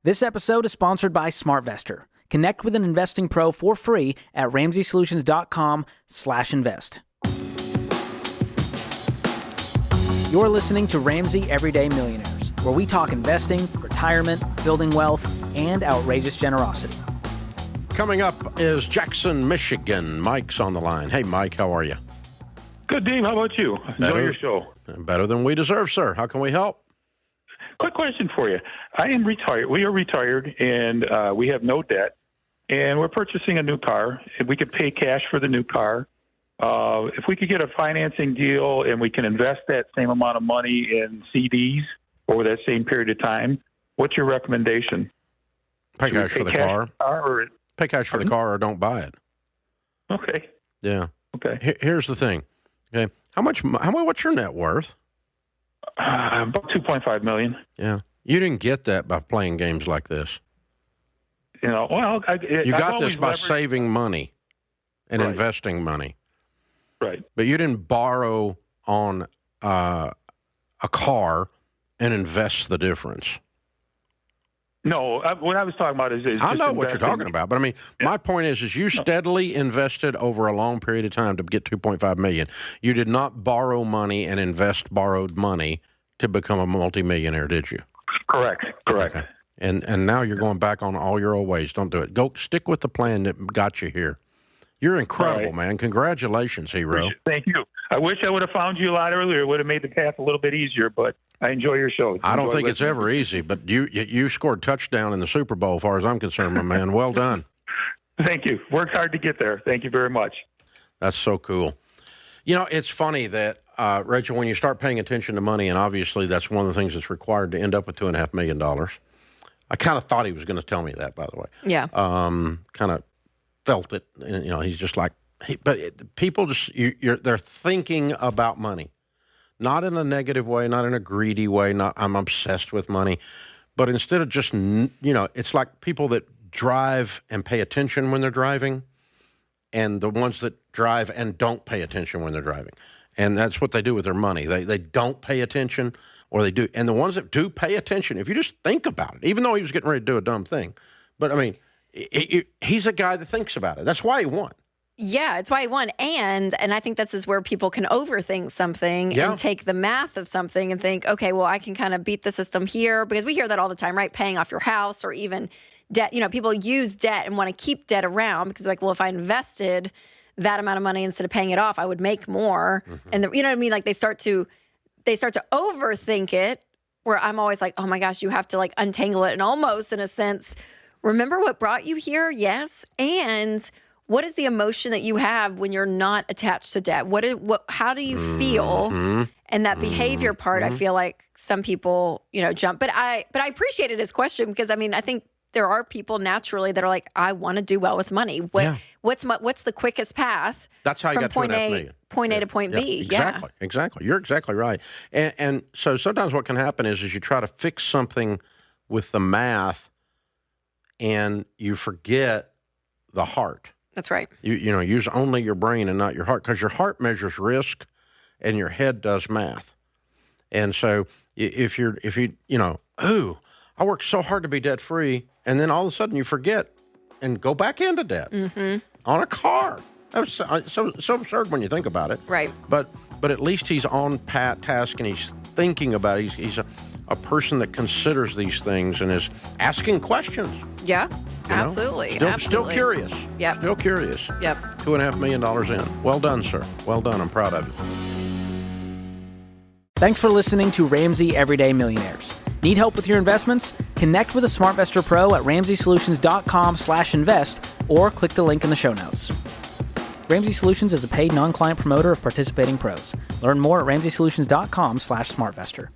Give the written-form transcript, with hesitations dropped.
This episode is sponsored by SmartVestor. Connect with an investing pro for free at RamseySolutions.com/invest. You're listening to Ramsey Everyday Millionaires, where we talk investing, retirement, building wealth, and outrageous generosity. Coming up is Jackson, Michigan. Mike's on the line. Hey, Mike, how are you? Good, Dave. How about you? Enjoy your show. Better than we deserve, sir. How can we help? Quick question for you. I am retired. We are retired, and we have no debt, and we're purchasing a new car. If we could pay cash for the new car, if we could get a financing deal and we can invest that same amount of money in CDs over that same period of time, what's your recommendation? Pay cash for the car. Pay cash for the car or don't buy it. Okay. Yeah. Okay. Here's the thing. Okay. What's your net worth? About $2.5 million. Yeah. You didn't get that by playing games like this. You know, well, you got this by saving money and investing money. Right. But you didn't borrow on a car and invest the difference. No, what I was talking about is I know what you're talking about, but I mean, my point is you steadily invested over a long period of time to get $2.5 million. You did not borrow money and invest borrowed money to become a multimillionaire, did you? Correct. Okay. And now you're going back on all your old ways. Don't do it. Go stick with the plan that got you here. You're incredible, man. Congratulations, hero. Thank you. I wish I would have found you a lot earlier. It would have made the path a little bit easier, but I enjoy your show. I don't think it's ever easy, but you scored touchdown in the Super Bowl, as far as I'm concerned, my man. Well done. Thank you. Worked hard to get there. Thank you very much. That's so cool. You know, it's funny that, Rachel, when you start paying attention to money, and obviously that's one of the things that's required to end up with $2.5 million. I kind of thought he was going to tell me that, by the way. Yeah. Kind of felt it. And, he's just like, people just, they're thinking about money. Not in a negative way, not in a greedy way, not I'm obsessed with money. But instead of just, it's like people that drive and pay attention when they're driving and the ones that drive and don't pay attention when they're driving. And that's what they do with their money. They don't pay attention or they do. And the ones that do pay attention, if you just think about it, even though he was getting ready to do a dumb thing, but I mean, he's a guy that thinks about it. That's why he won. Yeah, it's why he won. And I think this is where people can overthink something and take the math of something and think, okay, well, I can kind of beat the system here, because we hear that all the time, right? Paying off your house or even debt. People use debt and want to keep debt around because like, well, if I invested that amount of money instead of paying it off, I would make more. Mm-hmm. And you know what I mean? Like they start to overthink it, where I'm always like, oh my gosh, you have to like untangle it and almost in a sense, remember what brought you here? Yes. And what is the emotion that you have when you're not attached to debt? How do you feel? Mm-hmm. And that behavior part, I feel like some people, jump. But I appreciated his question because I think there are people naturally that are like, I want to do well with money. What's the quickest path? That's how you got point $2.5 million. Point A to point B. Exactly. You're exactly right. And so sometimes what can happen is you try to fix something with the math and you forget the heart. That's right. You use only your brain and not your heart, because your heart measures risk and your head does math. And so if you I worked so hard to be debt free, and then all of a sudden you forget and go back into debt on a car. That was so absurd when you think about it. Right. But at least he's on task and he's thinking about it. He's a person that considers these things and is asking questions. Yeah, absolutely. Still curious. Yep. Still curious. Yep. $2.5 million in. Well done, sir. Well done. I'm proud of you. Thanks for listening to Ramsey Everyday Millionaires. Need help with your investments? Connect with a SmartVestor Pro at RamseySolutions.com/invest or click the link in the show notes. Ramsey Solutions is a paid non-client promoter of participating pros. Learn more at RamseySolutions.com/SmartVestor.